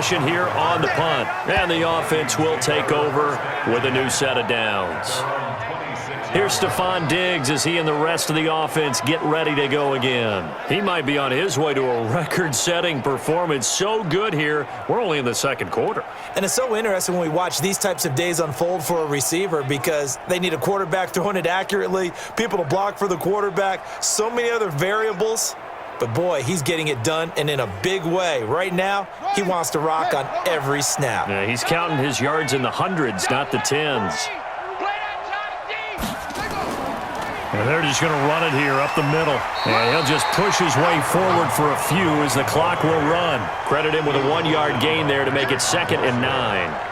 possession here on the punt. And the offense will take over with a new set of downs. Here's Stephon Diggs as he and the rest of the offense get ready to go again. He might be on his way to a record-setting performance. So good here. We're only in the second quarter. And it's so interesting when we watch these types of days unfold for a receiver because they need a quarterback throwing it accurately, people to block for the quarterback, so many other variables. But, boy, he's getting it done and in a big way. Right now, he wants to rock on every snap. Yeah, he's counting his yards in the hundreds, not the tens. And they're just going to run it here up the middle. And he'll just push his way forward for a few as the clock will run. Credit him with a 1-yard gain there to make it 2nd and 9.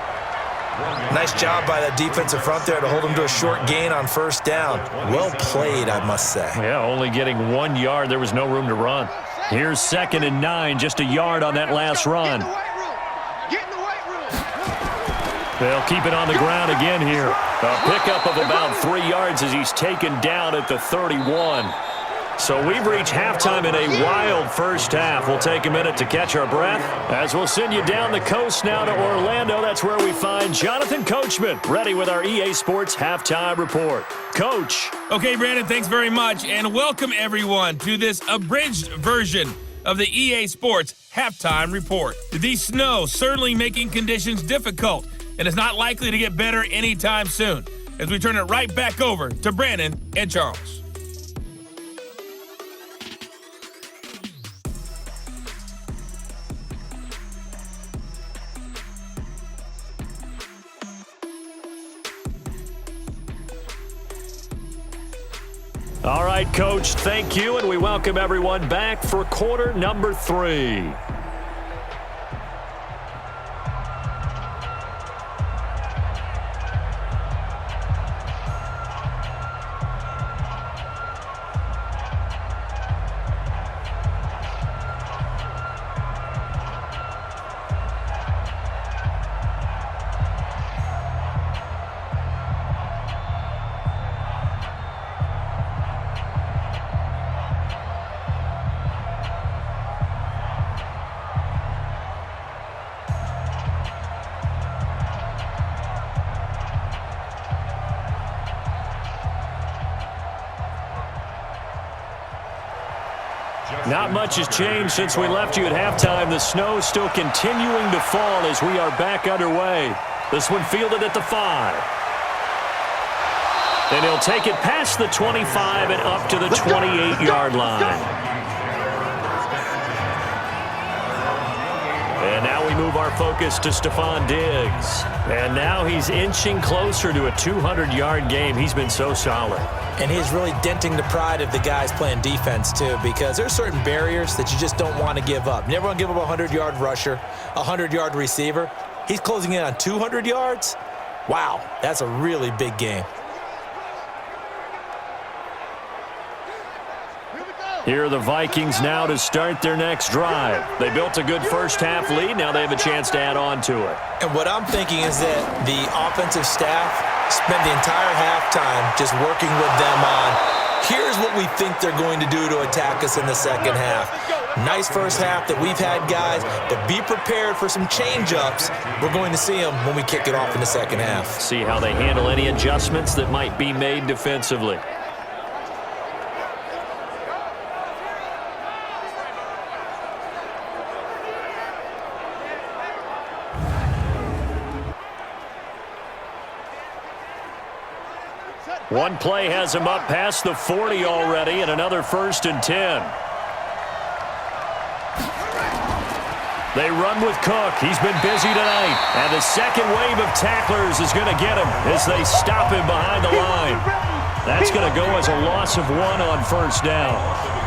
Nice job by that defensive front there to hold him to a short gain on first down. Well played, I must say. Yeah, only getting 1 yard. There was no room to run. Here's 2nd and 9, just a yard on that last run. They'll keep it on the ground again here. A pickup of about 3 yards as he's taken down at the 31. So we've reached halftime in a wild first half. We'll take a minute to catch our breath as we'll send you down the coast now to Orlando. That's where we find Jonathan Coachman, ready with our EA Sports Halftime Report. Coach. Okay, Brandon, thanks very much, and welcome everyone to this abridged version of the EA Sports Halftime Report. The snow certainly making conditions difficult, and it's not likely to get better anytime soon, as we turn it right back over to Brandon and Charles. All right, Coach, thank you, and we welcome everyone back for quarter number 3. Not much has changed since we left you at halftime. The snow still continuing to fall as we are back underway. This one fielded at the 5. And he'll take it past the 25 and up to the 28-yard line. And now we move our focus to Stephon Diggs. And now he's inching closer to a 200-yard game. He's been so solid. And he's really denting the pride of the guys playing defense, too, because there's certain barriers that you just don't want to give up. You never want to give up a 100-yard rusher, a 100-yard receiver. He's closing in on 200 yards. Wow, that's a really big game. Here are the Vikings now to start their next drive. They built a good first-half lead. Now they have a chance to add on to it. And what I'm thinking is that the offensive staff spent the entire halftime just working with them on, here's what we think they're going to do to attack us in the second half. Nice first half that we've had, guys, but be prepared for some change-ups. We're going to see them when we kick it off in the second half. See how they handle any adjustments that might be made defensively. One play has him up past the 40 already, and another 1st and 10. They run with Cook. He's been busy tonight. And the second wave of tacklers is going to get him as they stop him behind the line. That's going to go as a loss of 1 on first down.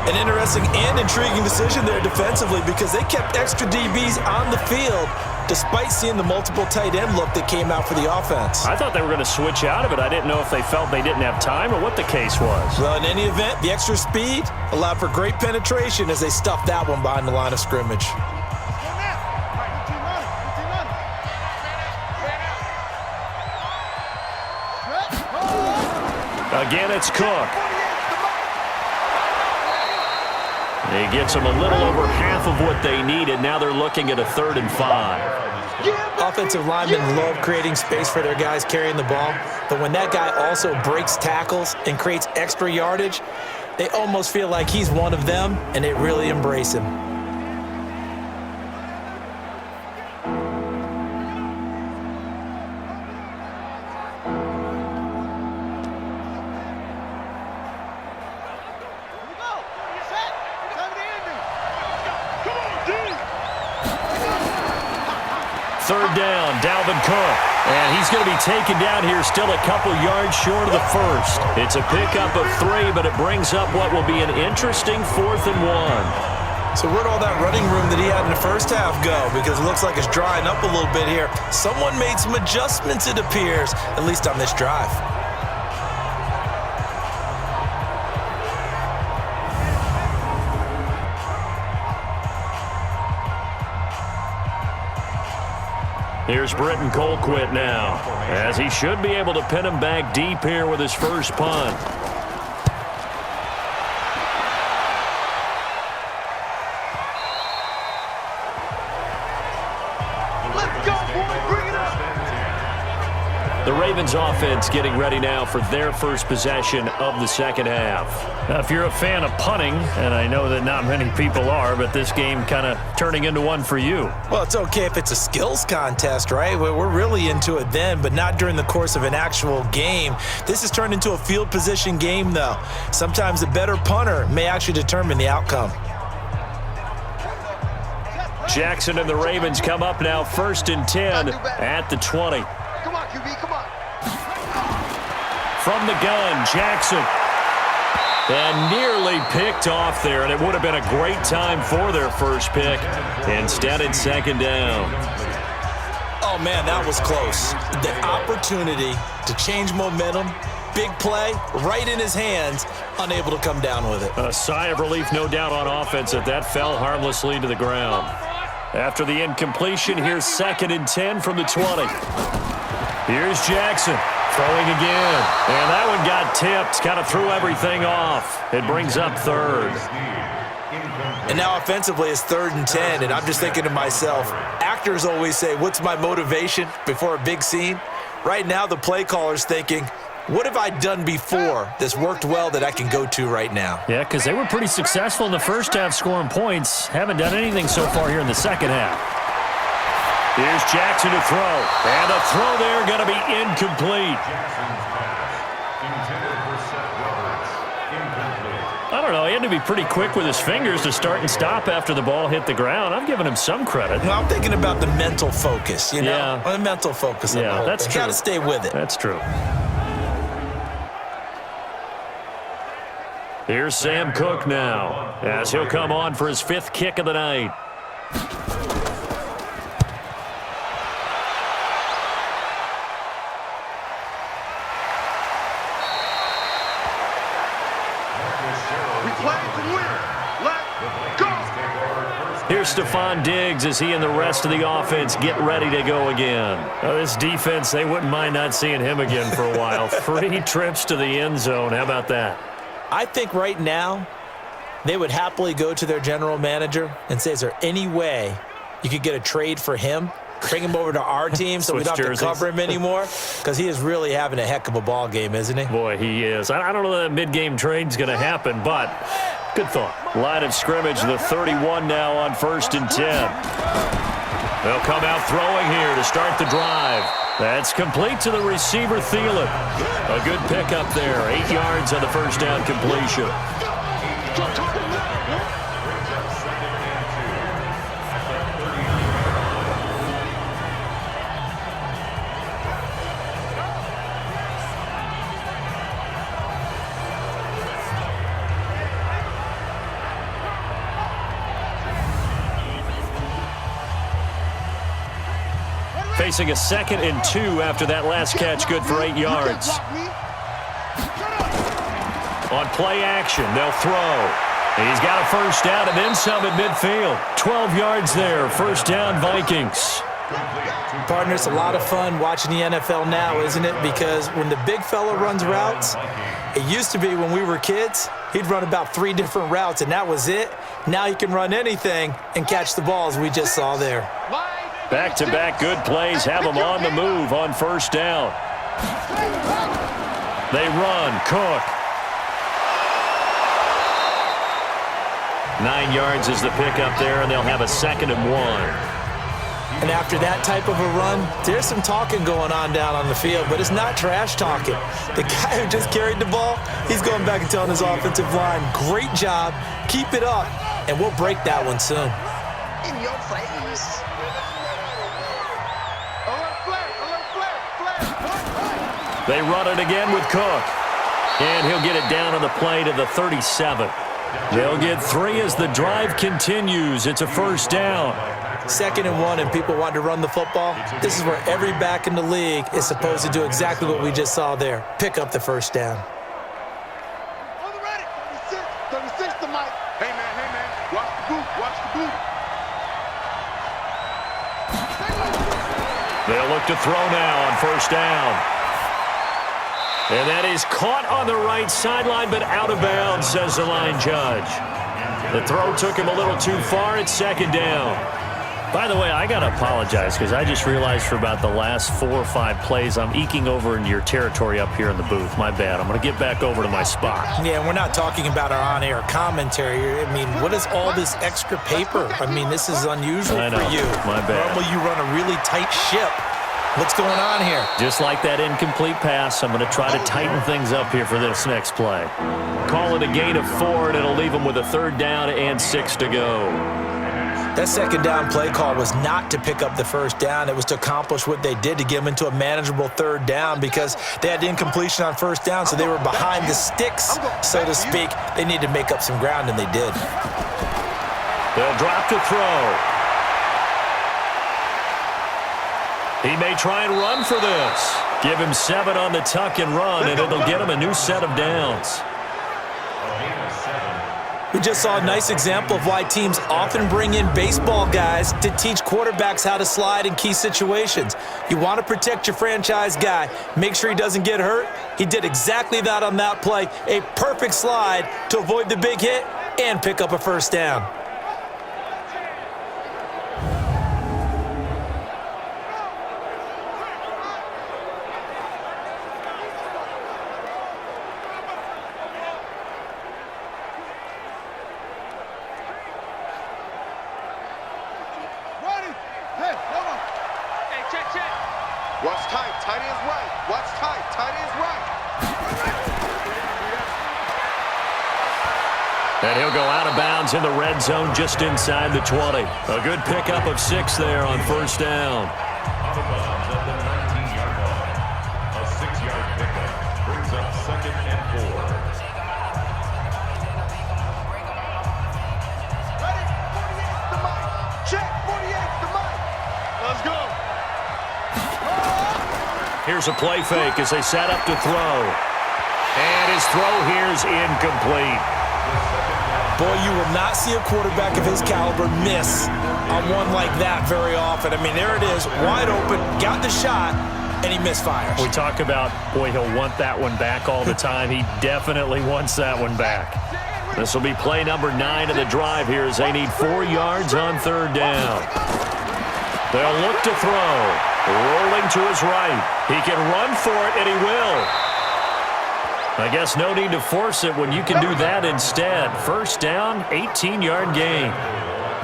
An interesting and intriguing decision there defensively because they kept extra DBs on the field despite seeing the multiple tight end look that came out for the offense. I thought they were going to switch out of it. I didn't know if they felt they didn't have time or what the case was. Well, in any event, the extra speed allowed for great penetration as they stuffed that one behind the line of scrimmage. Again, it's Cook. He gets them a little over half of what they needed. Now they're looking at a 3rd and 5. Offensive linemen love creating space for their guys carrying the ball, but when that guy also breaks tackles and creates extra yardage, they almost feel like he's one of them, and they really embrace him. Third down, Dalvin Cook. And he's going to be taken down here still a couple yards short of the first. It's a pickup of 3, but it brings up what will be an interesting 4th and 1. So where'd all that running room that he had in the first half go? Because it looks like it's drying up a little bit here. Someone made some adjustments, it appears, at least on this drive. Here's Britton Colquitt now, as he should be able to pin him back deep here with his first punt. Let's go, boy. Bring it up. The Ravens offense getting ready now for their first possession of the second half. Now, if you're a fan of punting, and I know that not many people are, but this game kind of turning into one for you. Well, it's okay if it's a skills contest, right? We're really into it then, but not during the course of an actual game. This has turned into a field position game, though. Sometimes the better punter may actually determine the outcome. Jackson and the Ravens come up now 1st and 10 at the 20. Come on, QB, come on. From the gun, Jackson. And nearly picked off there, and it would have been a great time for their first pick. Instead, it's 2nd down. Oh, man, that was close. The opportunity to change momentum, big play, right in his hands, unable to come down with it. A sigh of relief, no doubt, on offense that fell harmlessly to the ground. After the incompletion, here's 2nd and 10 from the 20. Here's Jackson. Throwing again. And that one got tipped. Kind of threw everything off. It brings up 3rd. And now offensively it's 3rd and 10. And I'm just thinking to myself, actors always say, what's my motivation before a big scene? Right now the play caller's thinking, what have I done before that's worked well that I can go to right now? Yeah, because they were pretty successful in the first half scoring points. Haven't done anything so far here in the second half. Here's Jackson to throw. And a throw there going to be incomplete. I don't know. He had to be pretty quick with his fingers to start and stop after the ball hit the ground. I'm giving him some credit. Well, I'm thinking about the mental focus, you know? Yeah. The mental focus. Yeah, that's true. You got to stay with it. That's true. Here's Sam Cook now, as he'll come on for his 5th kick of the night. Here's Stephon Diggs as he and the rest of the offense get ready to go again. This defense, they wouldn't mind not seeing him again for a while. 3 trips to the end zone. How about that? I think right now they would happily go to their general manager and say, is there any way you could get a trade for him? Bring him over to our team so we don't have to cover him anymore? Because he is really having a heck of a ball game, isn't he? Boy, he is. I don't know that mid-game trade's going to happen, but good thought. Line of scrimmage, the 31 now on 1st and 10. They'll come out throwing here to start the drive. That's complete to the receiver, Thielen. A good pickup there. 8 yards on the first down completion. Facing a 2nd and 2 after that last catch, good for 8 yards. On play action, they'll throw. He's got a first down and then some at midfield. 12 yards there, first down Vikings. Partner, it's a lot of fun watching the NFL now, isn't it? Because when the big fella runs routes, it used to be when we were kids, he'd run about 3 different routes, and that was it. Now he can run anything and catch the balls we just saw there. Back-to-back good plays have them on the move on first down. They run. Cook. 9 yards is the pickup there, and they'll have a 2nd and 1. And after that type of a run, there's some talking going on down on the field, but it's not trash talking. The guy who just carried the ball, he's going back and telling his offensive line, great job, keep it up, and we'll break that one soon. In your face. They run it again with Cook. And he'll get it down on the play to the 37. They'll get 3 as the drive continues. It's a first down. 2nd and 1, and people want to run the football. This is where every back in the league is supposed to do exactly what we just saw there. Pick up the first down. On the ready. 36 to Mike. Hey, man. Watch the boot. They'll look to throw now on first down. And that is caught on the right sideline, but out of bounds, says the line judge. The throw took him a little too far. It's 2nd down. By the way, I got to apologize because I just realized for about the last 4 or 5 plays, I'm eking over into your territory up here in the booth. My bad. I'm going to get back over to my spot. Yeah, we're not talking about our on-air commentary. I mean, what is all this extra paper? I mean, this is unusual I know. for you. My bad. Normally you run a really tight ship. What's going on here? Just like that incomplete pass, I'm going to try to tighten things up here for this next play. Call it a gain of 4, and it'll leave them with a 3rd down and 6 to go. That 2nd down play call was not to pick up the first down. It was to accomplish what they did, to get them into a manageable 3rd down, because they had incompletion on first down, so they were behind the sticks, so to speak. They needed to make up some ground, and they did. They'll drop to throw. He may try and run for this. Give him 7 on the tuck and run, and it'll get him a new set of downs. We just saw a nice example of why teams often bring in baseball guys to teach quarterbacks how to slide in key situations. You want to protect your franchise guy. Make sure he doesn't get hurt. He did exactly that on that play. A perfect slide to avoid the big hit and pick up a first down. Watch tight. Tight ends right. Watch tight. Tight ends right. And he'll go out of bounds in the red zone just inside the 20. A good pickup of 6 there on first down. Out of bounds at the 19-yard line. A 6-yard pickup brings up 2nd and 4. Ready? 48 to Mike. Check. 48 to Mike. Let's go. Here's a play fake as they set up to throw. And his throw here's incomplete. Boy, you will not see a quarterback of his caliber miss on one like that very often. I mean, there it is, wide open, got the shot, and he misfires. We talk about, boy, he'll want that one back all the time. He definitely wants that one back. This will be play number 9 of the drive here as they need 4 yards on 3rd down. They'll look to throw. Rolling to his right. He can run for it, and he will. I guess no need to force it when you can do that instead. First down, 18-yard gain.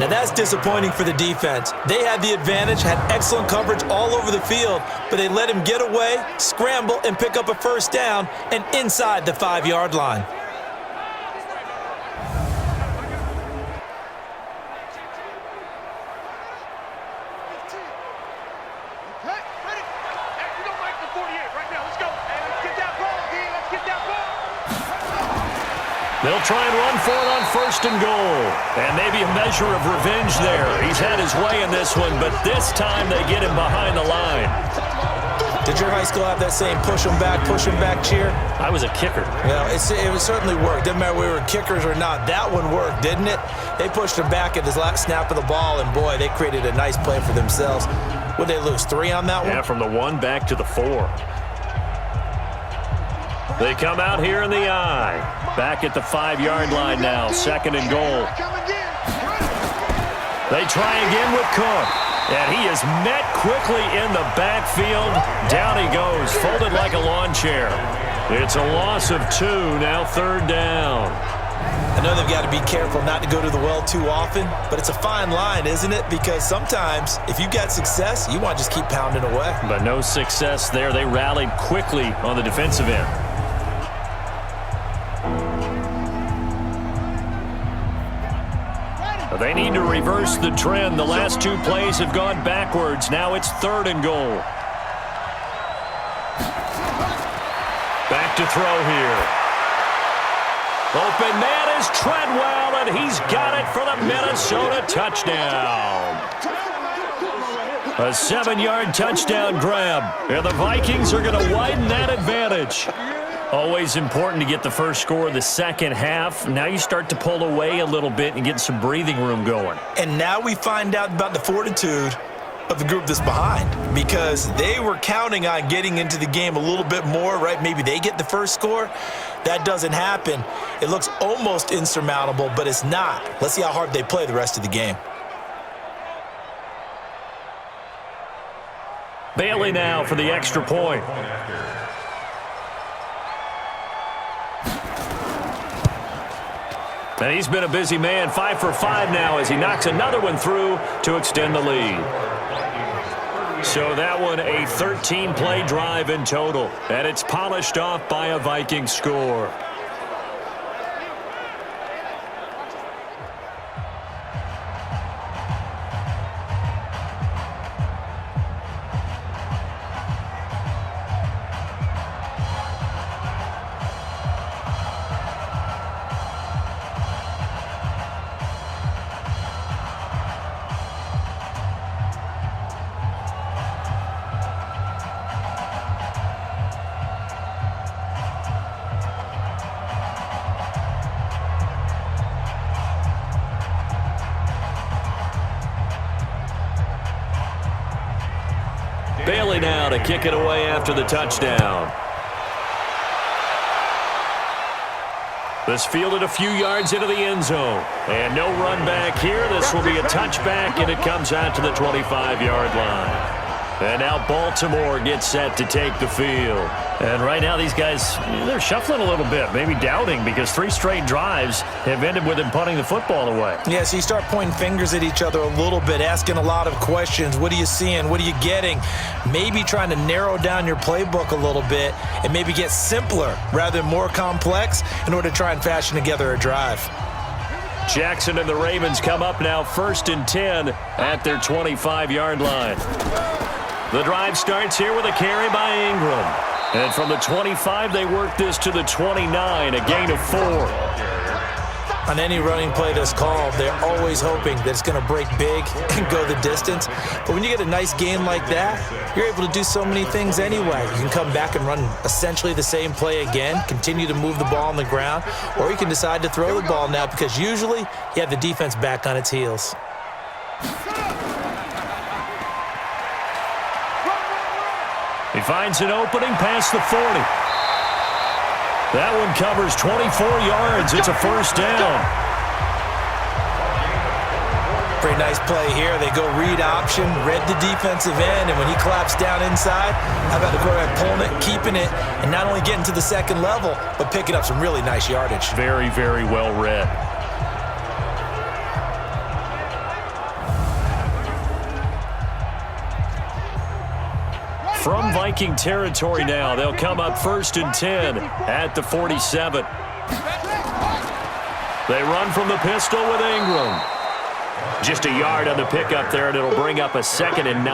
Now that's disappointing for the defense. They had the advantage, had excellent coverage all over the field, but they let him get away, scramble, and pick up a first down, and inside the 5-yard line. They'll try and run for it on 1st and goal. And maybe a measure of revenge there. He's had his way in this one, but this time they get him behind the line. Did your high school have that same push them back cheer? I was a kicker. Well, it certainly worked. Didn't matter whether we were kickers or not. That one worked, didn't it? They pushed him back at his last snap of the ball, and boy, they created a nice play for themselves. Would they lose 3 on that one? Yeah, from the 1 back to the 4. They come out here in the I. Back at the 5-yard line now, 2nd and goal. They try again with Cook. And he is met quickly in the backfield. Down he goes, folded like a lawn chair. It's a loss of 2, now 3rd down. I know they've got to be careful not to go to the well too often, but it's a fine line, isn't it? Because sometimes, if you've got success, you want to just keep pounding away. But no success there. They rallied quickly on the defensive end. They need to reverse the trend. The last 2 plays have gone backwards. Now it's 3rd and goal. Back to throw here. Open man is Treadwell, and he's got it for the Minnesota touchdown. A 7-yard touchdown grab. And the Vikings are going to widen that advantage. Always important to get the first score of the second half. Now you start to pull away a little bit and get some breathing room going. And now we find out about the fortitude of the group that's behind, because they were counting on getting into the game a little bit more, right? Maybe they get the first score. That doesn't happen. It looks almost insurmountable, but it's not. Let's see how hard they play the rest of the game. Bailey now for the extra point. And he's been a busy man, 5 for 5 now as he knocks another one through to extend the lead. So that one a 13-play drive in total, and it's polished off by a Viking score. Bailey now to kick it away after the touchdown. This fielded a few yards into the end zone. And no run back here. This will be a touchback, and it comes out to the 25-yard line. And now Baltimore gets set to take the field. And right now these guys, they're shuffling a little bit, maybe doubting, because 3 straight drives have ended with them punting the football away. Yeah, so you start pointing fingers at each other a little bit, asking a lot of questions. What are you seeing? What are you getting? Maybe trying to narrow down your playbook a little bit and maybe get simpler rather than more complex in order to try and fashion together a drive. Jackson and the Ravens come up now 1st and 10 at their 25-yard line. The drive starts here with a carry by Ingram. And from the 25, they work this to the 29, a gain of 4. On any running play that's called, they're always hoping that it's going to break big and go the distance. But when you get a nice game like that, you're able to do so many things anyway. You can come back and run essentially the same play again, continue to move the ball on the ground, or you can decide to throw the ball now because usually you have the defense back on its heels. He finds an opening past the 40. That one covers 24 yards. It's a first down. Pretty nice play here. They go read option, read the defensive end, and when he claps down inside, how about the quarterback pulling it, keeping it, and not only getting to the second level, but picking up some really nice yardage. Very, very well read. From Viking territory now, they'll come up 1st and 10 at the 47. They run from the pistol with Ingram. Just a yard on the pickup there, and it'll bring up a 2nd and 9.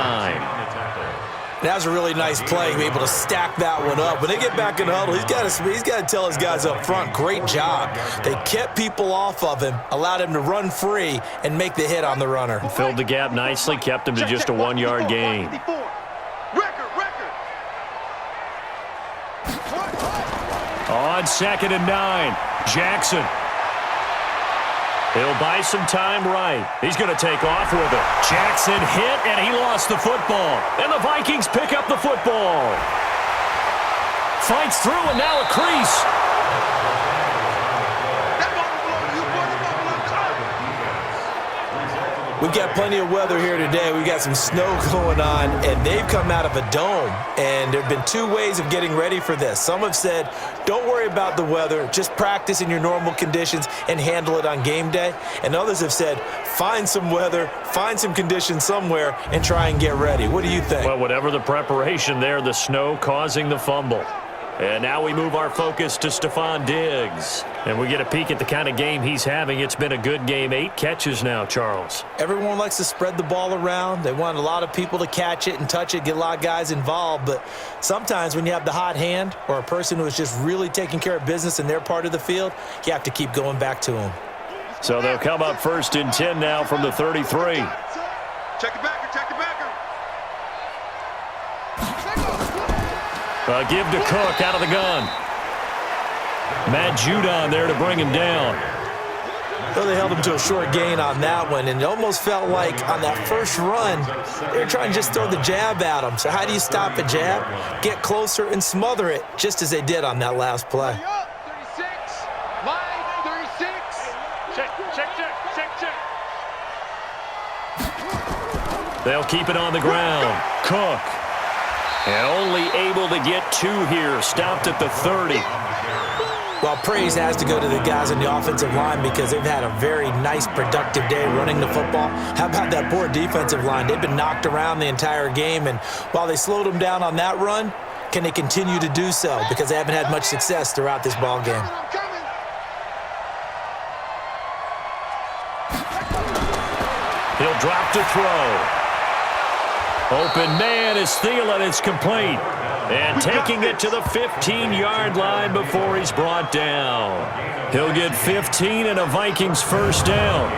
That was a really nice play, be able to stack that one up. When they get back in the huddle, he's got to tell his guys up front, great job. They kept people off of him, allowed him to run free, and make the hit on the runner. Filled the gap nicely, kept him to just a 1-yard gain. On 2nd and 9, Jackson. He'll buy some time right. He's going to take off with it. Jackson hit, and he lost the football. And the Vikings pick up the football. Fights through, and now a crease. We've got plenty of weather here today. We've got some snow going on, and they've come out of a dome. And there have been two ways of getting ready for this. Some have said, don't worry about the weather. Just practice in your normal conditions and handle it on game day. And others have said, find some weather, find some conditions somewhere, and try and get ready. What do you think? Well, whatever the preparation there, the snow causing the fumble. And now we move our focus to Stephon Diggs. And we get a peek at the kind of game he's having. It's been a good game. 8 catches now, Charles. Everyone likes to spread the ball around. They want a lot of people to catch it and touch it, get a lot of guys involved. But sometimes when you have the hot hand or a person who is just really taking care of business in their part of the field, you have to keep going back to them. So they'll come up 1st and 10 now from the 33. Check it back, check it back. Give to Cook out of the gun. Matt Judon there to bring him down. So they held him to a short gain on that one, and it almost felt like on that first run, they were trying to just throw the jab at him. So how do you stop a jab? Get closer and smother it, just as they did on that last play. 36, line 36. Check. They'll keep it on the ground. Cook. And only able to get 2 here. Stopped at the 30. Well, praise has to go to the guys on the offensive line because they've had a very nice, productive day running the football. How about that poor defensive line? They've been knocked around the entire game, and while they slowed them down on that run, can they continue to do so? Because they haven't had much success throughout this ball game. He'll drop to throw. Open man is Thielen. It's complete. And taking it to the 15-yard line before he's brought down. He'll get 15 and a Vikings first down.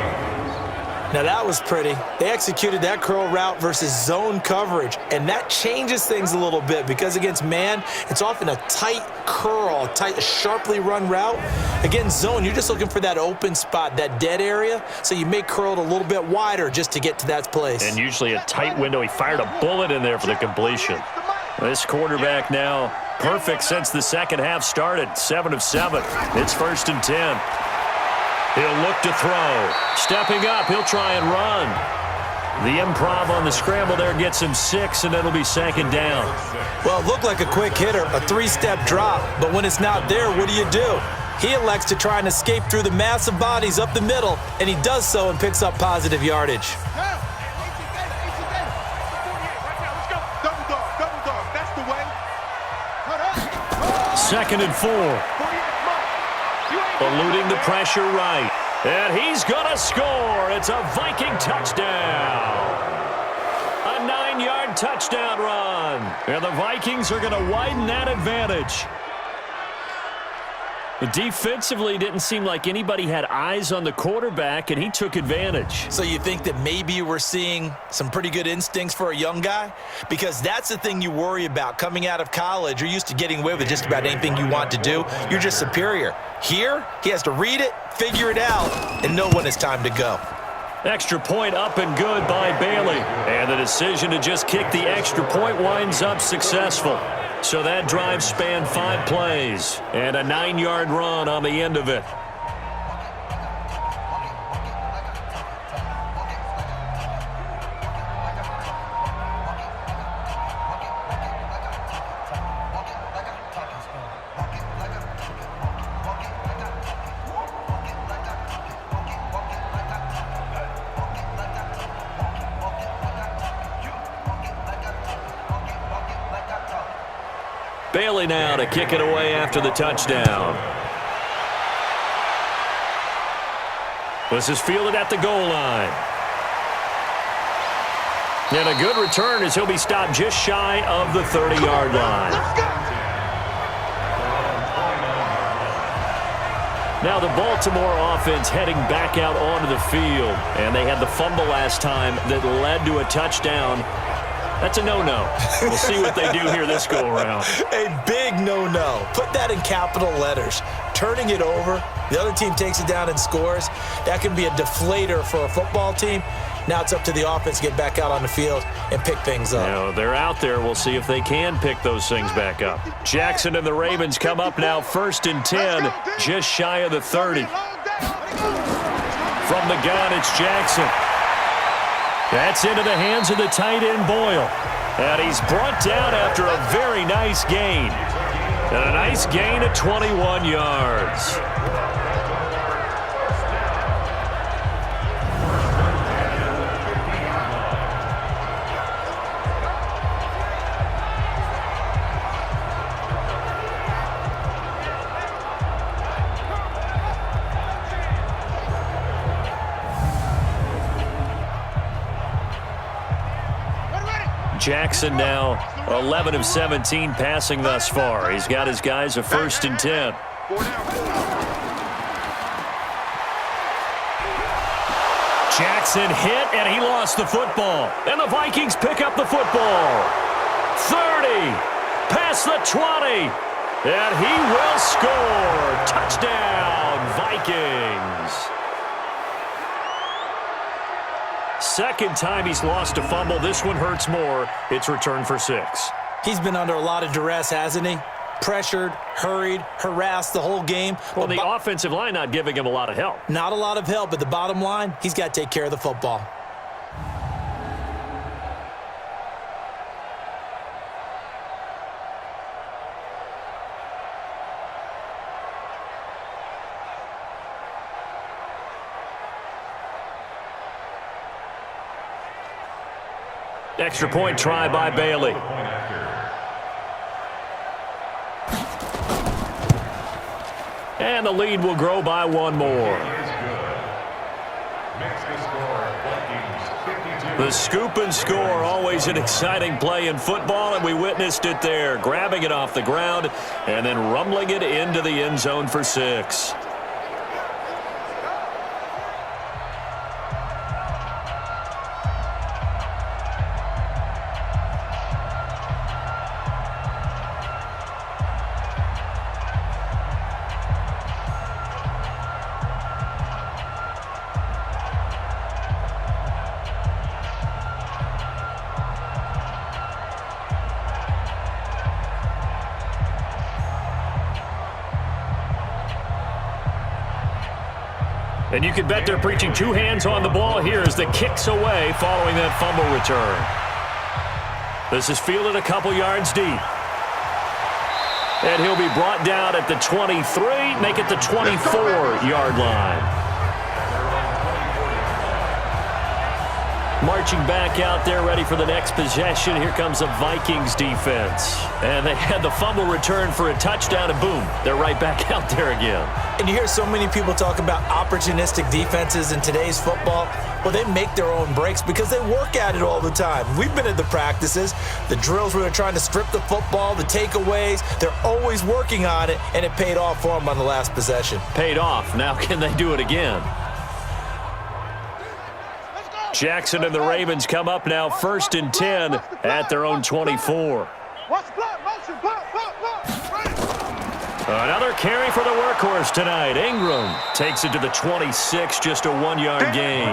Now that was pretty. They executed that curl route versus zone coverage, and that changes things a little bit because against man, it's often a tight curl, tight, sharply run route. Against zone, you're just looking for that open spot, that dead area, so you may curl it a little bit wider just to get to that place. And usually a tight window. He fired a bullet in there for the completion. This quarterback now perfect since the second half started. 7 of 7. It's 1st and 10. He'll look to throw. Stepping up, he'll try and run. The improv on the scramble there gets him 6, and it'll be 2nd down. Well, it looked like a quick hitter, a 3-step drop, but when it's not there, what do? He elects to try and escape through the massive bodies up the middle, and he does so and picks up positive yardage. Double dog, that's the way. 2nd and 4. Eluding the pressure right. And he's going to score. It's a Viking touchdown. A 9-yard touchdown run. And the Vikings are going to widen that advantage. Defensively, didn't seem like anybody had eyes on the quarterback, and he took advantage. So you think that maybe we're seeing some pretty good instincts for a young guy? Because that's the thing you worry about coming out of college. You're used to getting away with just about anything you want to do. You're just superior. Here, he has to read it, figure it out, and know when it's time to go. Extra point up and good by Bailey. And the decision to just kick the extra point winds up successful. So that drive spanned 5 plays and a 9-yard run on the end of it. Bailey now to kick it away after the touchdown. This is fielded at the goal line. And a good return as he'll be stopped just shy of the 30-yard line. Now the Baltimore offense heading back out onto the field. And they had the fumble last time that led to a touchdown. That's a no-no. We'll see what they do here this go-around. A big no-no. Put that in capital letters. Turning it over, the other team takes it down and scores. That can be a deflator for a football team. Now it's up to the offense to get back out on the field and pick things up. You know, they're out there. We'll see if they can pick those things back up. Jackson and the Ravens come up now 1st and 10, just shy of the 30. From the gun, it's Jackson. That's into the hands of the tight end, Boyle. And he's brought down after a very nice gain. And a nice gain of 21 yards. Jackson now 11 of 17 passing thus far. He's got his guys a 1st and 10. Jackson hit, and he lost the football. And the Vikings pick up the football. 30, past the 20, and he will score. Touchdown, Vikings. Second time he's lost a fumble. This one hurts more. It's returned for 6. He's been under a lot of duress, hasn't he? Pressured, hurried, harassed the whole game. Well, the offensive line not giving him a lot of help. Not a lot of help, but the bottom line, he's got to take care of the football. Extra point try by Bailey. And the lead will grow by one more. The scoop and score, always an exciting play in football, and we witnessed it there. Grabbing it off the ground and then rumbling it into the end zone for 6. And you can bet they're preaching 2 hands on the ball here as the kick's away following that fumble return. This is fielded a couple yards deep. And he'll be brought down at the 23, make it the 24-yard line. Marching back out there, ready for the next possession. Here comes the Vikings defense. And they had the fumble return for a touchdown, and boom, they're right back out there again. And you hear so many people talk about opportunistic defenses in today's football. Well, they make their own breaks because they work at it all the time. We've been at the practices, the drills where they're trying to strip the football, the takeaways. They're always working on it, and it paid off for them on the last possession. Paid off. Now can they do it again? Jackson and the Ravens come up now 1st and 10 at their own 24. Another carry for the workhorse tonight. Ingram takes it to the 26, just a 1-yard gain.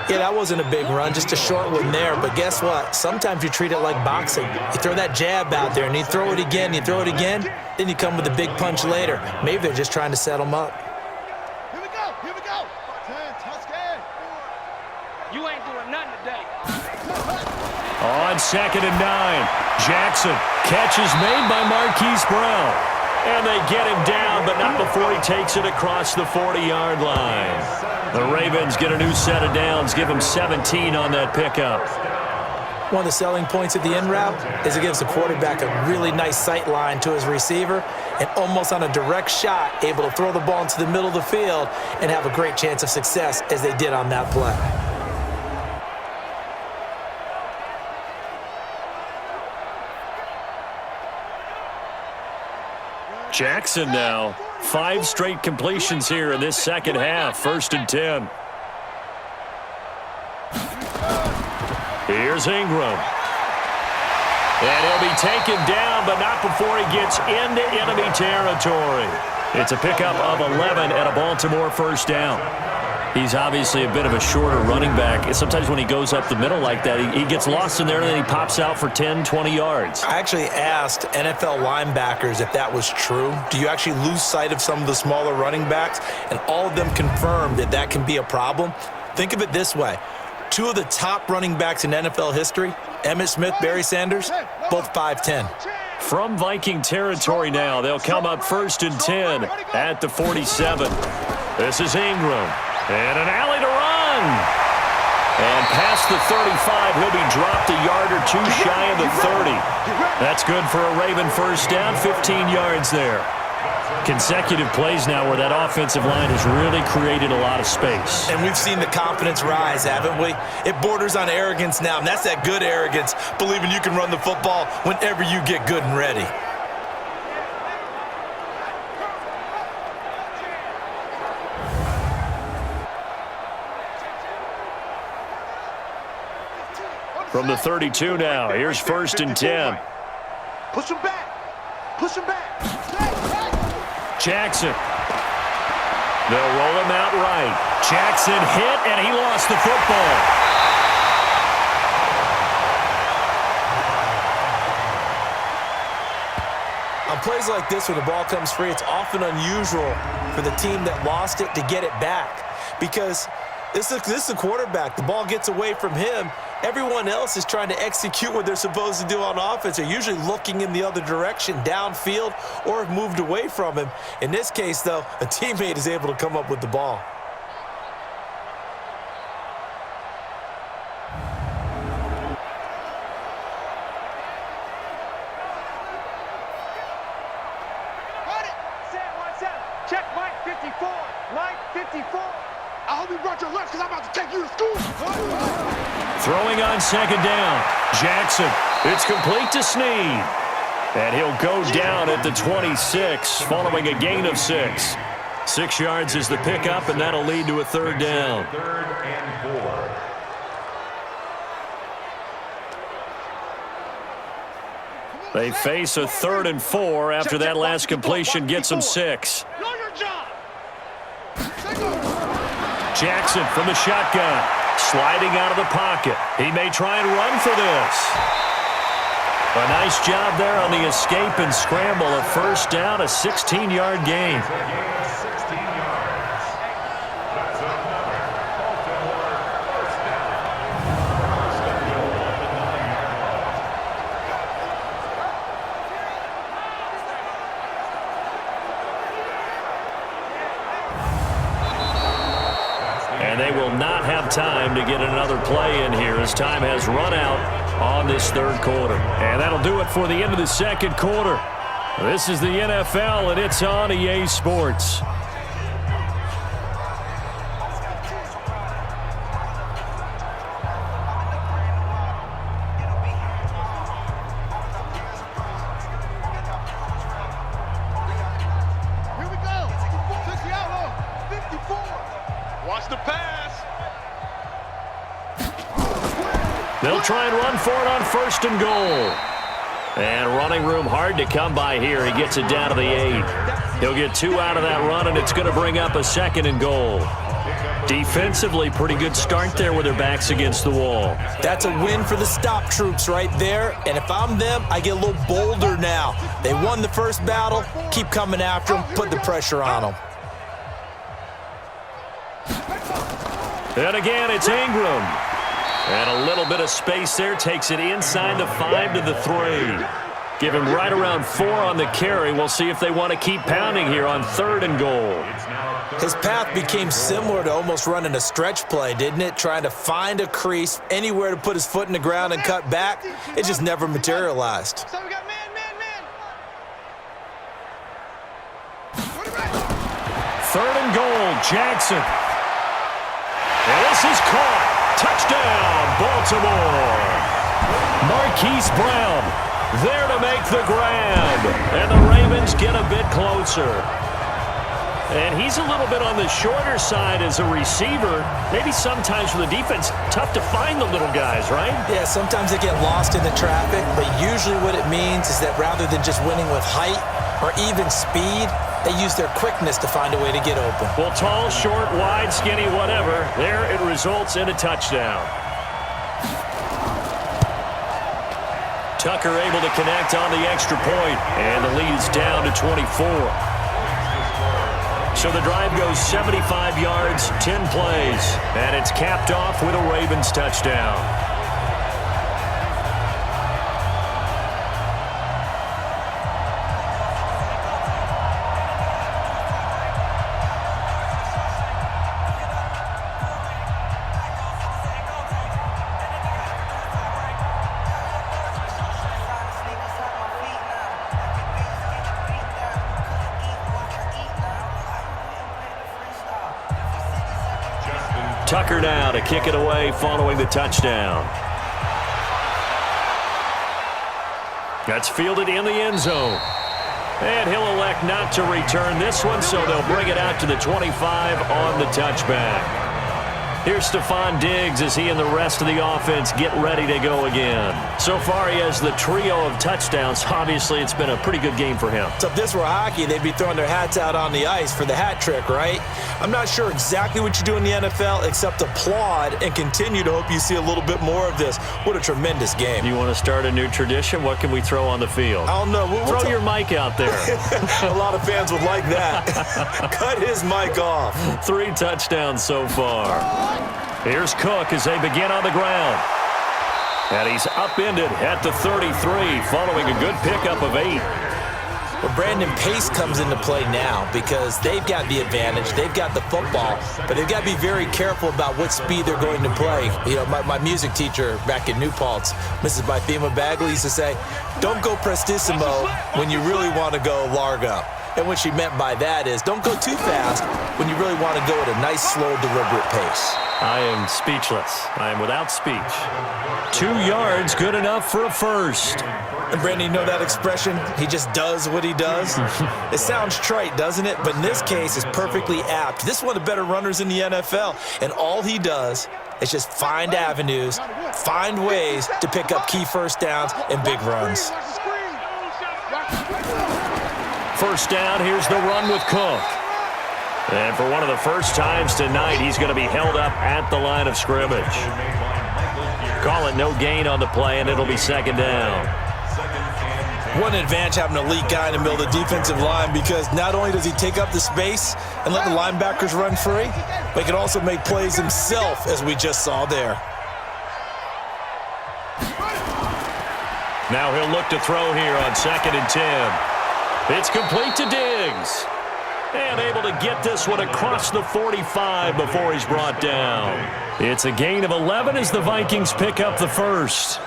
Yeah, that wasn't a big run, just a short one there. But guess what? Sometimes you treat it like boxing. You throw that jab out there, and you throw it again, you throw it again, then you come with a big punch later. Maybe they're just trying to set them up. Here we go. You ain't doing nothing today. On 2nd and 9, Jackson. Catch is made by Marquise Brown. And they get him down, but not before he takes it across the 40-yard line. The Ravens get a new set of downs, give him 17 on that pickup. One of the selling points of the in route is it gives the quarterback a really nice sight line to his receiver and almost on a direct shot able to throw the ball into the middle of the field and have a great chance of success as they did on that play. Jackson now, 5 straight completions here in this second half. 1st and 10. Here's Ingram. And he'll be taken down, but not before he gets into enemy territory. It's a pickup of 11 and a Baltimore first down. He's obviously a bit of a shorter running back. Sometimes when he goes up the middle like that, he gets lost in there, and then he pops out for 10, 20 yards. I actually asked NFL linebackers if that was true. Do you actually lose sight of some of the smaller running backs? And all of them confirmed that that can be a problem. Think of it this way. Two of the top running backs in NFL history, Emmitt Smith, Barry Sanders, both 5'10". From Viking territory now, they'll come up 1st and 10 at the 47. This is Ingram. And an alley to run. And past the 35, he'll be dropped a yard or two shy of the 30. That's good for a Raven first down, 15 yards there. Consecutive plays now where that offensive line has really created a lot of space. And we've seen the confidence rise, haven't we? It borders on arrogance now, and that's that good arrogance, believing you can run the football whenever you get good and ready. From the 32 now, here's 1st and 10. Push him back. Push him back. Jackson. They'll roll him out right. Jackson hit, and he lost the football. On plays like this, when the ball comes free, it's often unusual for the team that lost it to get it back. Because this is the quarterback. The ball gets away from him. Everyone else is trying to execute what they're supposed to do on offense. They're usually looking in the other direction, downfield, or have moved away from him. In this case, though, a teammate is able to come up with the ball. Check Mike 54. Mike 54. I hope you brought your lunch because I'm about to take you to school. Throwing on 2nd down. Jackson. It's complete to Snead. And he'll go down at the 26 following a gain of 6. 6 yards is the pickup, and that'll lead to a 3rd down. 3rd and 4. They face a 3rd and 4 after that last completion gets them 6. Know your job. Jackson from the shotgun. Sliding out of the pocket. He may try and run for this. A nice job there on the escape and scramble. A first down, a 16-yard gain. And they will not have time to get another play in here as time has run out on this 3rd quarter. And that'll do it for the end of the 2nd quarter. This is the NFL, and it's on EA Sports. Here we go. 60 out, 54. Watch the pass. They'll try and run for it on 1st and goal. And running room hard to come by here. He gets it down to the 8. He'll get 2 out of that run, and it's going to bring up a 2nd and goal. Defensively, pretty good start there with their backs against the wall. That's a win for the stop troops right there. And if I'm them, I get a little bolder now. They won the first battle. Keep coming after them. Put the pressure on them. And again, it's Ingram. And a little bit of space there. Takes it inside the 5 to the 3. Give him right around 4 on the carry. We'll see if they want to keep pounding here on 3rd and goal. His path became similar to almost running a stretch play, didn't it? Trying to find a crease, anywhere to put his foot in the ground and cut back. It just never materialized. So we got man. 3rd and goal, Jackson. And this is caught. Touchdown, Baltimore. Marquise Brown there to make the grab. And the Ravens get a bit closer. And he's a little bit on the shorter side as a receiver. Maybe sometimes for the defense, tough to find the little guys, right? Yeah, sometimes they get lost in the traffic, but usually what it means is that rather than just winning with height or even speed, they use their quickness to find a way to get open. Well, tall, short, wide, skinny, whatever, there it results in a touchdown. Tucker able to connect on the extra point, and the lead is down to 24. So the drive goes 75 yards, 10 plays, and it's capped off with a Ravens touchdown. Tucker now to kick it away following the touchdown. That's fielded in the end zone. And he'll elect not to return this one, so they'll bring it out to the 25 on the touchback. Here's Stephon Diggs as he and the rest of the offense get ready to go again. So far, he has the trio of touchdowns. Obviously, it's been a pretty good game for him. So if this were hockey, they'd be throwing their hats out on the ice for the hat trick, right? I'm not sure exactly what you do in the NFL except applaud and continue to hope you see a little bit more of this. What a tremendous game. You want to start a new tradition? What can we throw on the field? I don't know. Throw your mic out there. A lot of fans would like that. Cut his mic off. 3 touchdowns so far. Here's Cook as they begin on the ground. And he's upended at the 33 following a good pickup of 8. Well, Brandon, pace comes into play now because they've got the advantage. They've got the football, but they've got to be very careful about what speed they're going to play. You know, my music teacher back in New Paltz, Mrs. Bythema Bagley, used to say, don't go prestissimo when you really want to go largo. And what she meant by that is don't go too fast when you really want to go at a nice, slow, deliberate pace. I am speechless. I am without speech. 2 yards, good enough for a first. And Brandon, you know that expression? He just does what he does? It sounds trite, doesn't it? But in this case, it's perfectly apt. This is one of the better runners in the NFL. And all he does is just find avenues, find ways to pick up key first downs and big runs. First down, here's the run with Cook. And for one of the first times tonight, he's going to be held up at the line of scrimmage. Call it no gain on the play, and it'll be second down. One advantage having an elite guy in the middle of the defensive line because not only does he take up the space and let the linebackers run free, but he can also make plays himself, as we just saw there. Now he'll look to throw here on 2nd and 10. It's complete to Diggs. And able to get this one across the 45 before he's brought down. It's a gain of 11 as the Vikings pick up the first.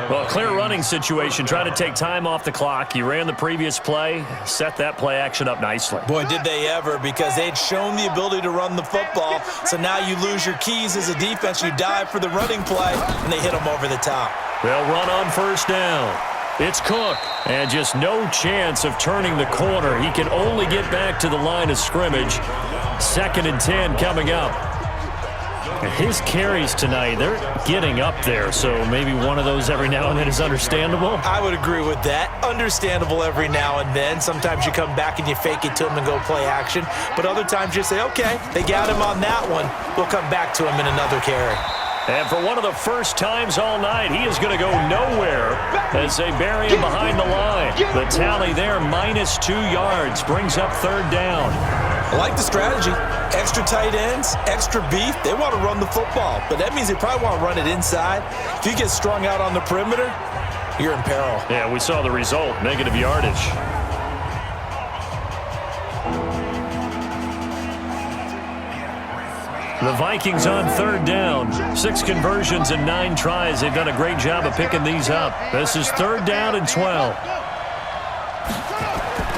Well, clear running situation, trying to take time off the clock. He ran the previous play, set that play action up nicely. Boy, did they ever, because they'd shown the ability to run the football. So now you lose your keys as a defense. You dive for the running play, and they hit them over the top. They'll run on first down. It's Cook, and just no chance of turning the corner. He can only get back to the line of scrimmage. 2nd and 10 coming up. His carries tonight, they're getting up there, so maybe one of those every now and then is understandable. I would agree with that. Understandable every now and then. Sometimes you come back and you fake it to him and go play action. But other times you say, okay, they got him on that one. We'll come back to him in another carry. And for one of the first times all night, he is going to go nowhere as they bury him behind the line. The tally there, -2 yards, brings up 3rd down. I like the strategy. Extra tight ends, extra beef. They want to run the football, but that means they probably want to run it inside. If you get strung out on the perimeter, you're in peril. Yeah, we saw the result, negative yardage. The Vikings on 3rd down. 6 conversions and 9 tries. They've done a great job of picking these up. This is 3rd down and 12.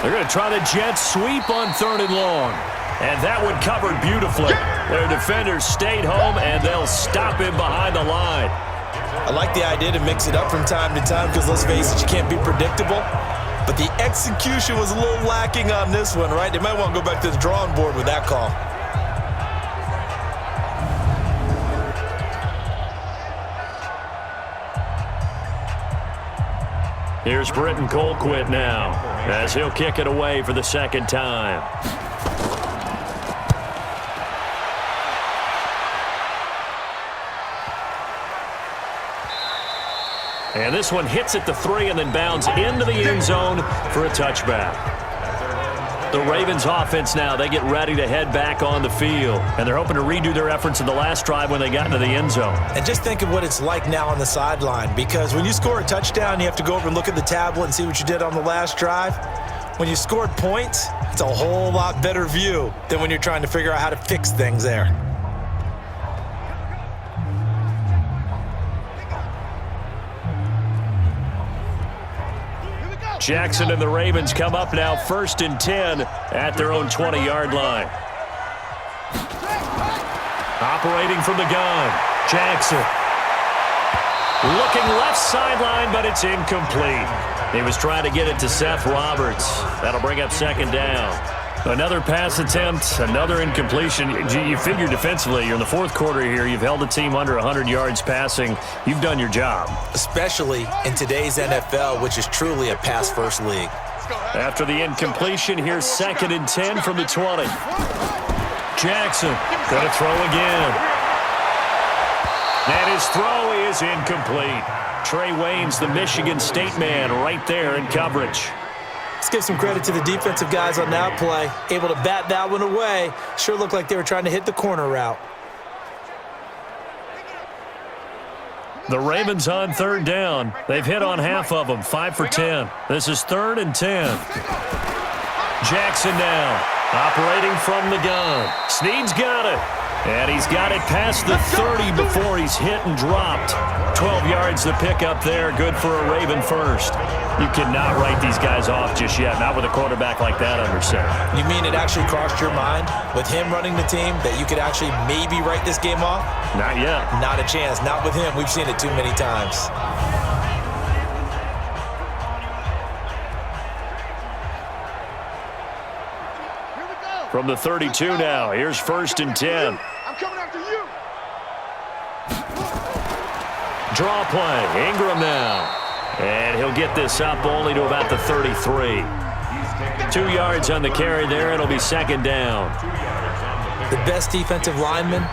They're going to try the jet sweep on 3rd and long. And that one covered beautifully. Their defenders stayed home, and they'll stop him behind the line. I like the idea to mix it up from time to time because, let's face it, you can't be predictable. But the execution was a little lacking on this one, right? They might want to go back to the drawing board with that call. Here's Britton Colquitt now, as he'll kick it away for the second time. And this one hits at the 3 and then bounds into the end zone for a touchback. The Ravens offense now, they get ready to head back on the field. And they're hoping to redo their efforts in the last drive when they got into the end zone. And just think of what it's like now on the sideline, because when you score a touchdown, you have to go over and look at the tablet and see what you did on the last drive. When you scored points, it's a whole lot better view than when you're trying to figure out how to fix things there. Jackson and the Ravens come up now 1st and 10 at their own 20-yard line. Operating from the gun, Jackson. Looking left sideline, but it's incomplete. He was trying to get it to Seth Roberts. That'll bring up 2nd down. Another pass attempt, another incompletion. You figure defensively, you're in the 4th quarter here. You've held the team under 100 yards passing. You've done your job. Especially in today's NFL, which is truly a pass-first league. After the incompletion, here's 2nd and 10 from the 20. Jackson going to throw again. And his throw is incomplete. Trey Waynes, the Michigan State man, right there in coverage. Let's give some credit to the defensive guys on that play. Able to bat that one away. Sure looked like they were trying to hit the corner route. The Ravens on 3rd down. They've hit on half of them, 5 for 10. This is 3rd and 10. Jackson now, operating from the gun. Snead's got it. And he's got it past the 30 before he's hit and dropped. 12 yards to pick up there. Good for a Raven first. You cannot write these guys off just yet, not with a quarterback like that under center. You mean it actually crossed your mind with him running the team that you could actually maybe write this game off? Not yet. Not a chance. Not with him. We've seen it too many times. From the 32 now, here's 1st and 10. I'm coming after you. Draw play, Ingram now. And he'll get this up only to about the 33. 2 yards on the carry there. It'll be 2nd down. The best defensive linemen,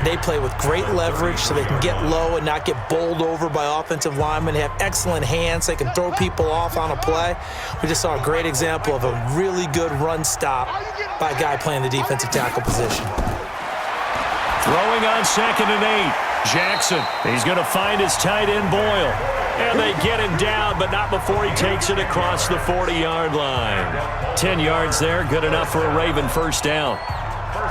they play with great leverage so they can get low and not get bowled over by offensive linemen. They have excellent hands. They can throw people off on a play. We just saw a great example of a really good run stop by a guy playing the defensive tackle position. Throwing on 2nd and 8. Jackson, he's going to find his tight end Boyle. And they get him down, but not before he takes it across the 40-yard line. 10 yards there, good enough for a Raven 1st down.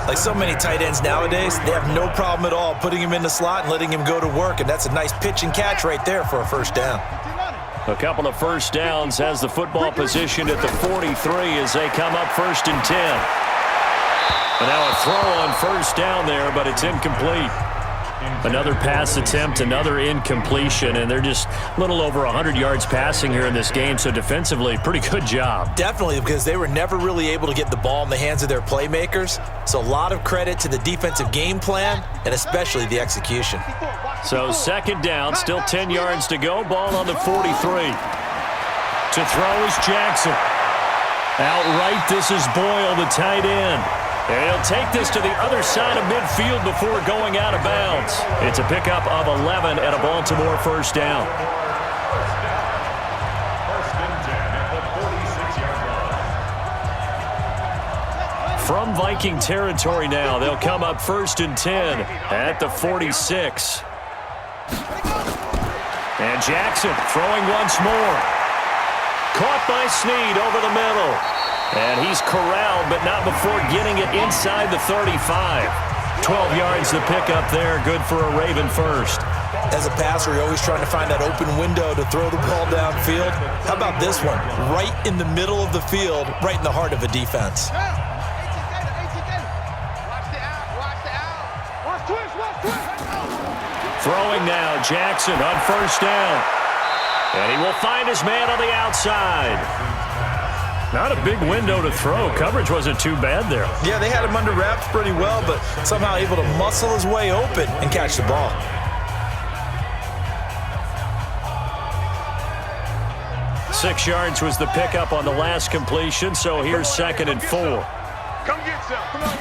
Like so many tight ends nowadays, they have no problem at all putting him in the slot and letting him go to work, and that's a nice pitch and catch right there for a 1st down. A couple of 1st downs has the football positioned at the 43 as they come up 1st and 10. And now a throw on 1st down there, but it's incomplete. Another pass attempt, another incompletion, and they're just a little over 100 yards passing here in this game, so defensively, pretty good job. Definitely, because they were never really able to get the ball in the hands of their playmakers, so a lot of credit to the defensive game plan and especially the execution. So 2nd down, still 10 yards to go, ball on the 43. To throw is Jackson. Outright, this is Boyle, the tight end. And he'll take this to the other side of midfield before going out of bounds. It's a pickup of 11 at a Baltimore 1st down. 1st and 10 at the 46-yard line. From Viking territory now, they'll come up 1st and 10 at the 46. And Jackson throwing once more. Caught by Snead over the middle. And he's corralled, but not before getting it inside the 35. 12 yards to pick up there. Good for a Raven 1st. As a passer, you're always trying to find that open window to throw the ball downfield. How about this one? Right in the middle of the field, right in the heart of a defense. Throwing now, Jackson on 1st down. And he will find his man on the outside. Not a big window to throw. Coverage wasn't too bad there. Yeah, they had him under wraps pretty well, but somehow able to muscle his way open and catch the ball. Six yards was the pickup on the last completion, so here's 2nd and 4. Come get some. Come on.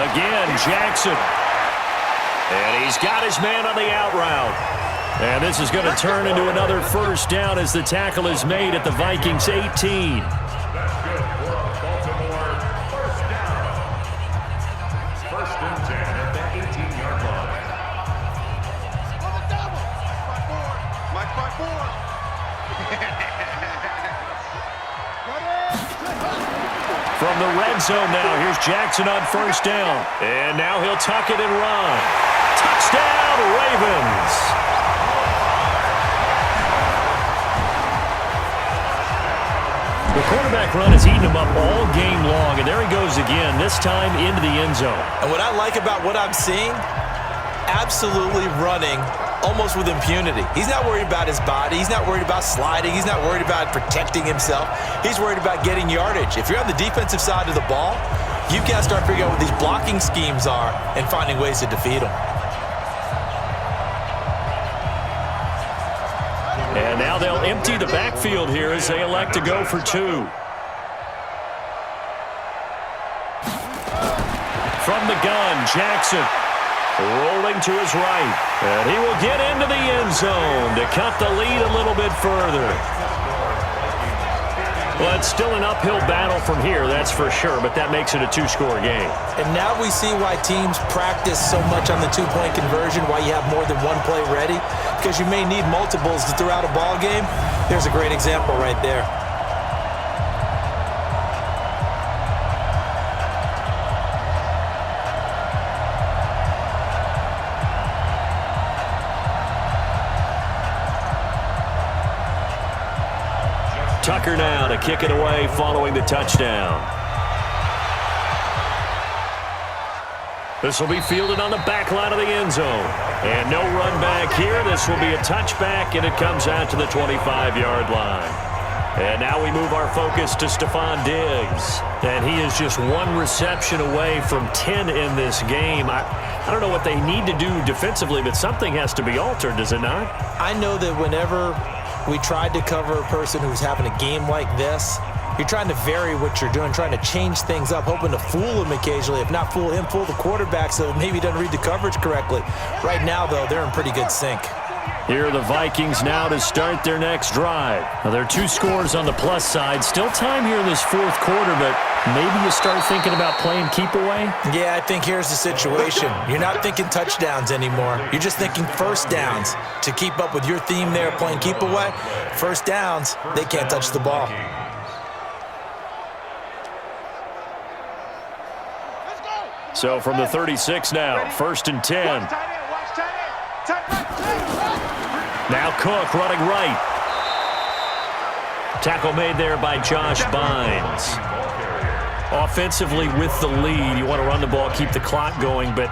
Again, Jackson. And he's got his man on the out route. And this is going to turn into another first down as the tackle is made at the Vikings 18. That's good for a Baltimore first down. 1st and 10 at the 18-yard line. Mike 5-4. From the red zone now, here's Jackson on first down. And now he'll tuck it and run. Touchdown, Ravens! The quarterback run has eaten him up all game long, and there he goes again, this time into the end zone. And what I like about what I'm seeing, absolutely running almost with impunity. He's not worried about his body. He's not worried about sliding. He's not worried about protecting himself. He's worried about getting yardage. If you're on the defensive side of the ball, you've got to start figuring out what these blocking schemes are and finding ways to defeat them. And now they'll empty the backfield here as they elect to go for 2. From the gun, Jackson rolling to his right. And he will get into the end zone to cut the lead a little bit further. Well, it's still an uphill battle from here, that's for sure, but that makes it a 2-score game. And now we see why teams practice so much on the 2-point conversion, why you have more than one play ready, because you may need multiples to throw out a ball game. There's a great example right there. Tucker now to kick it away following the touchdown. This will be fielded on the back line of the end zone. And no run back here. This will be a touchback, and it comes out to the 25-yard line. And now we move our focus to Stephon Diggs. And he is just one reception away from 10 in this game. I don't know what they need to do defensively, but something has to be altered, does it not? I know that whenever we tried to cover a person who's having a game like this, you're trying to vary what you're doing, trying to change things up, hoping to fool him occasionally. If not fool him, fool the quarterback so maybe he doesn't read the coverage correctly. Right now, though, they're in pretty good sync. Here are the Vikings now to start their next drive. Now, there are 2 scores on the plus side. Still time here in this 4th quarter, but maybe you start thinking about playing keep away? Yeah, I think here's the situation. You're not thinking touchdowns anymore. You're just thinking first downs. To keep up with your theme there, playing keep away, first downs, they can't touch the ball. So from the 36 now, 1st and 10. Now Cook running right. Tackle made there by Josh Bynes. Offensively with the lead, you want to run the ball, keep the clock going, but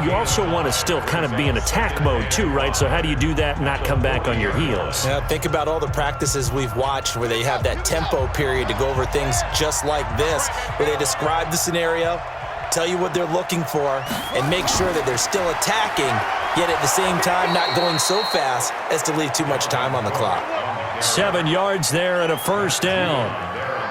you also want to still kind of be in attack mode too, right? So how do you do that and not come back on your heels? Yeah, think about all the practices we've watched where they have that tempo period to go over things just like this, where they describe the scenario, tell you what they're looking for, and make sure that they're still attacking, yet at the same time not going so fast as to leave too much time on the clock. 7 yards there and a first down.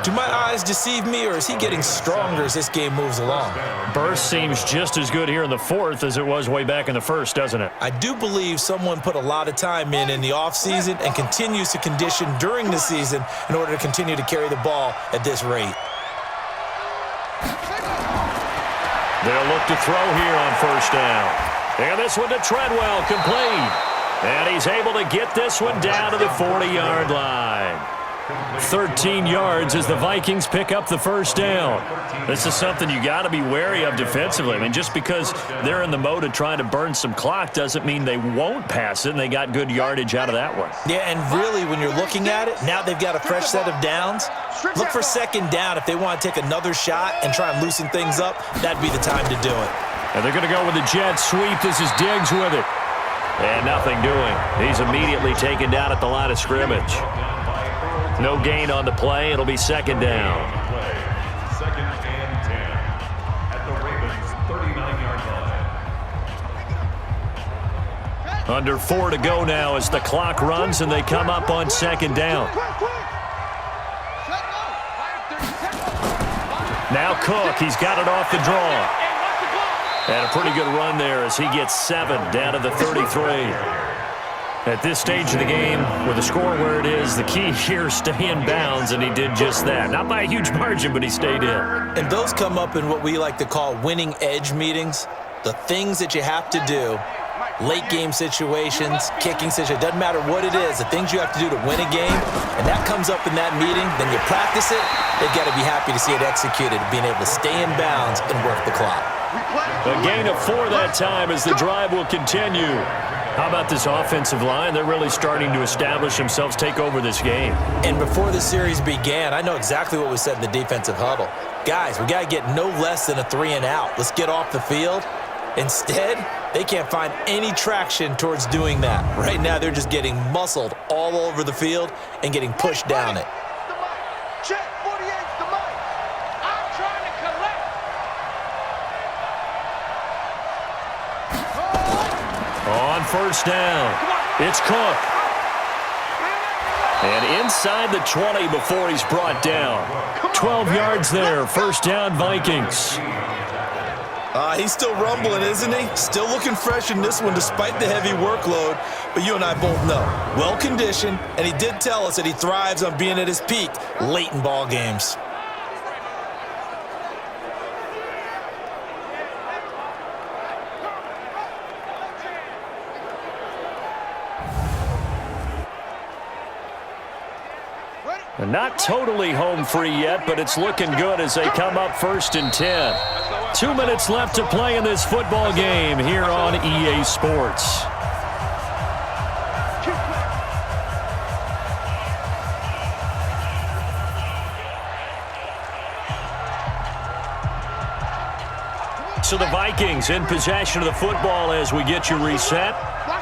Do my eyes deceive me, or is he getting stronger as this game moves along? Burst seems just as good here in the 4th as it was way back in the 1st, doesn't it? I do believe someone put a lot of time in the offseason and continues to condition during the season in order to continue to carry the ball at this rate. They'll look to throw here on first down. And this one to Treadwell, complete. And he's able to get this one down to the 40-yard line. 13 yards as the Vikings pick up the first down. This is something you got to be wary of defensively. I mean, just because they're in the mode of trying to burn some clock doesn't mean they won't pass it, and they got good yardage out of that one. Yeah, and really, when you're looking at it, now they've got a fresh set of downs. Look for second down if they want to take another shot and try and loosen things up. That'd be the time to do it. And they're going to go with the jet sweep. This is Diggs with it. And nothing doing. He's immediately taken down at the line of scrimmage. No gain on the play. It'll be second down. Second and 10 at the Ravens' 39-yard line. Under 4 to go now as the clock runs and they come up on second down. Now Cook, he's got it off the draw. And a pretty good run there as he gets 7 down to the 33. At this stage of the game, with the score where it is, the key here is stay in bounds, and he did just that. Not by a huge margin, but he stayed in. And those come up in what we like to call winning edge meetings. The things that you have to do, late game situations, kicking situations, doesn't matter what it is, the things you have to do to win a game, and that comes up in that meeting, then you practice it, they've got to be happy to see it executed, being able to stay in bounds and work the clock. A gain of 4 that time as the drive will continue. How about this offensive line? They're really starting to establish themselves, take over this game. And before the series began, I know exactly what was said in the defensive huddle. Guys, we got to get no less than a 3 and out. Let's get off the field. Instead, they can't find any traction towards doing that. Right now, they're just getting muscled all over the field and getting pushed down it. Check 48's the mic. I'm trying to collect. On first down, it's Cook. And inside the 20 before he's brought down. 12 yards there, first down Vikings. He's still rumbling, isn't he? Still looking fresh in this one despite the heavy workload. But you and I both know, well-conditioned, and he did tell us that he thrives on being at his peak late in ball games. Not totally home free yet, but it's looking good as they come up first and 10. 2 minutes left to play in this football game here on EA Sports. So the Vikings in possession of the football as we get you reset.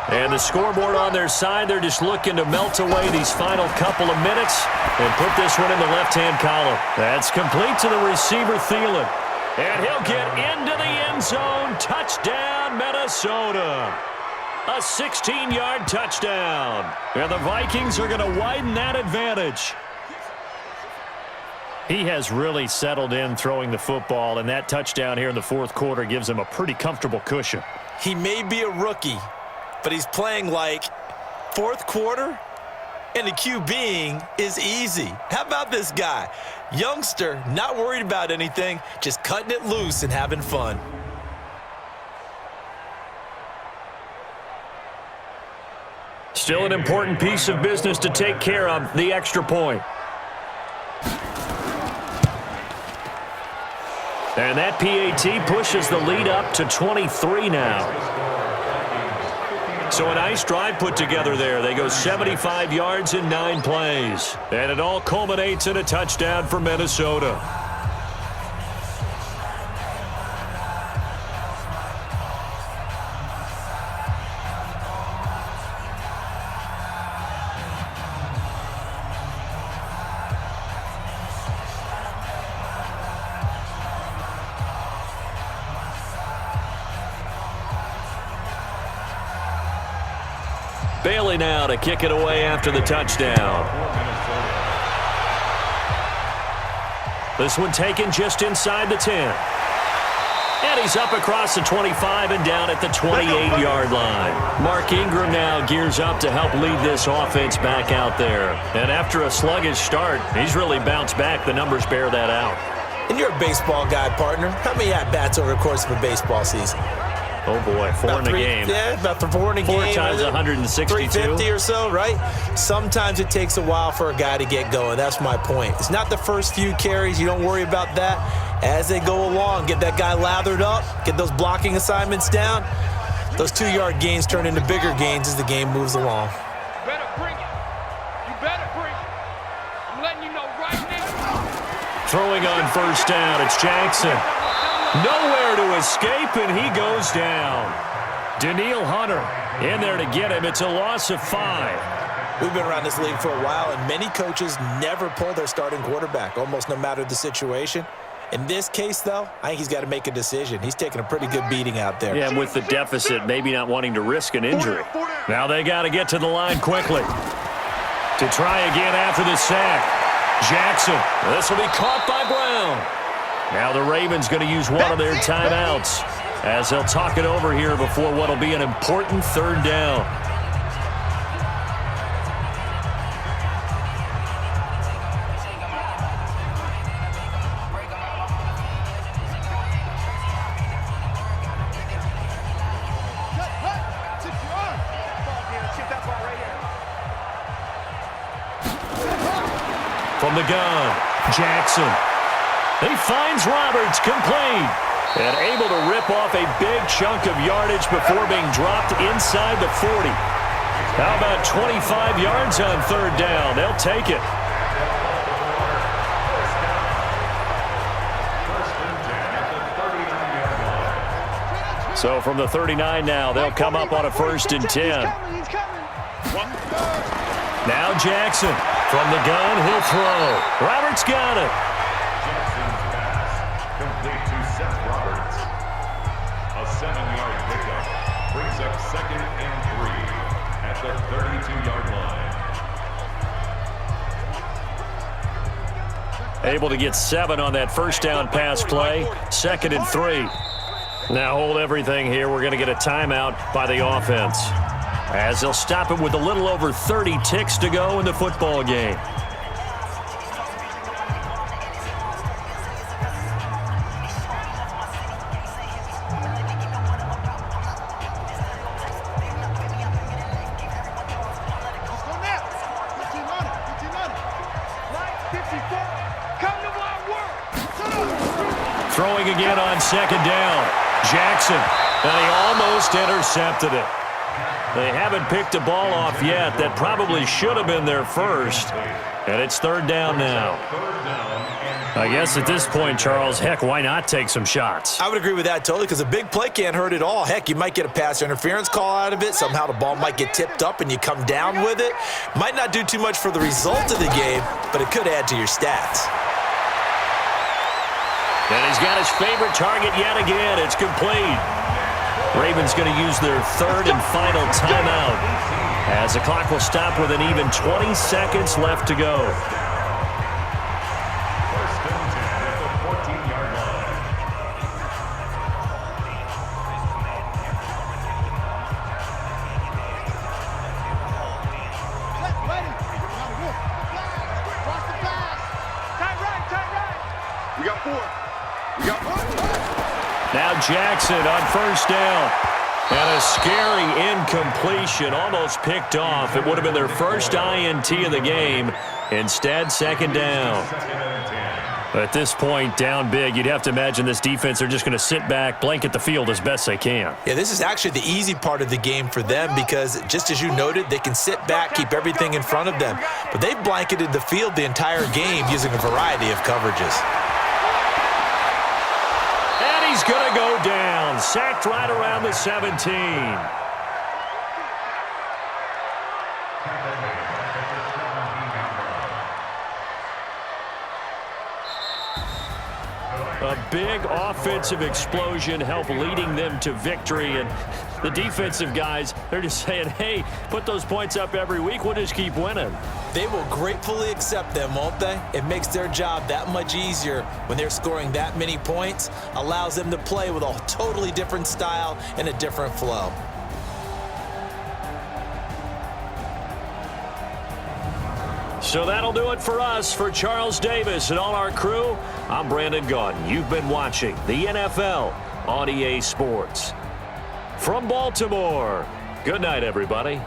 And the scoreboard on their side, they're just looking to melt away these final couple of minutes and put this one in the left-hand column. That's complete to the receiver, Thielen. And he'll get into the end zone. Touchdown, Minnesota. A 16-yard touchdown. And the Vikings are going to widen that advantage. He has really settled in throwing the football, and that touchdown here in the fourth quarter gives him a pretty comfortable cushion. He may be a rookie, but he's playing like fourth quarter, and the QBing is easy. How about this guy? Youngster, not worried about anything, just cutting it loose and having fun. Still an important piece of business to take care of, the extra point. And that PAT pushes the lead up to 23 now. So a nice drive put together there. They go 75 yards in 9 plays. And it all culminates in a touchdown for Minnesota. Bailey now to kick it away after the touchdown. This one taken just inside the 10. And he's up across the 25 and down at the 28-yard line. Mark Ingram now gears up to help lead this offense back out there. And after a sluggish start, he's really bounced back. The numbers bear that out. And you're a baseball guy, partner. How many at-bats over the course of a baseball season? Oh, boy, 4 in a game. Yeah, about 4 in a game. 4 times 162. 350 or so, right? Sometimes it takes a while for a guy to get going. That's my point. It's not the first few carries. You don't worry about that. As they go along, get that guy lathered up, get those blocking assignments down. Those 2-yard gains turn into bigger gains as the game moves along. You better bring it. You better bring it. I'm letting you know right now. Throwing on first down, it's Jackson. Nowhere to escape, and he goes down. Danielle Hunter in there to get him. It's a loss of 5. We've been around this league for a while, and many coaches never pull their starting quarterback, almost no matter the situation. In this case, though, I think he's got to make a decision. He's taking a pretty good beating out there. Yeah, and with the deficit, maybe not wanting to risk an injury. Now they got to get to the line quickly. To try again after the sack. Jackson, this will be caught by Brown. Now the Ravens going to use one of their timeouts as they'll talk it over here before what will be an important third down. From the gun, Jackson. He finds Roberts complete. And able to rip off a big chunk of yardage before being dropped inside the 40. How about 25 yards on third down? They'll take it. So from the 39 now, they'll come up on a 1st and 10. Now Jackson. From the gun, he'll throw. Roberts got it. Jackson's pass complete to Seth Roberts. A 7-yard pickup brings up 2nd and 3 at the 32-yard line. Able to get 7 on that first down pass play. 2nd and 3. Now hold everything here. We're going to get a timeout by the offense, as they'll stop it with a little over 30 ticks to go in the football game. Throwing again on 2nd down. Jackson, and he almost intercepted it. They haven't picked a ball off yet. That probably should have been their first. And it's 3rd down now. I guess at this point, Charles, heck, why not take some shots? I would agree with that totally, because a big play can't hurt at all. Heck, you might get a pass interference call out of it. Somehow the ball might get tipped up and you come down with it. Might not do too much for the result of the game, but it could add to your stats. And he's got his favorite target yet again. It's complete. Ravens going to use their 3rd and final timeout, as the clock will stop with an even 20 seconds left to go. 1st and 10 at the 14-yard line. We got 4. We got 1. Now Jackson on 1st down. And a scary incompletion, almost picked off. It would have been their first INT of the game. Instead, 2nd down. At this point, down big, you'd have to imagine this defense are just going to sit back, blanket the field as best they can. Yeah, this is actually the easy part of the game for them, because just as you noted, they can sit back, keep everything in front of them. But they've blanketed the field the entire game using a variety of coverages. He's going to go down, sacked right around the 17. A big offensive explosion helped leading them to victory. And the defensive guys, they're just saying, hey, put those points up every week. We'll just keep winning. They will gratefully accept them, won't they? It makes their job that much easier when they're scoring that many points. Allows them to play with a totally different style and a different flow. So that'll do it for us. For Charles Davis and all our crew, I'm Brandon Gaudin. You've been watching the NFL on EA Sports. From Baltimore, good night, everybody.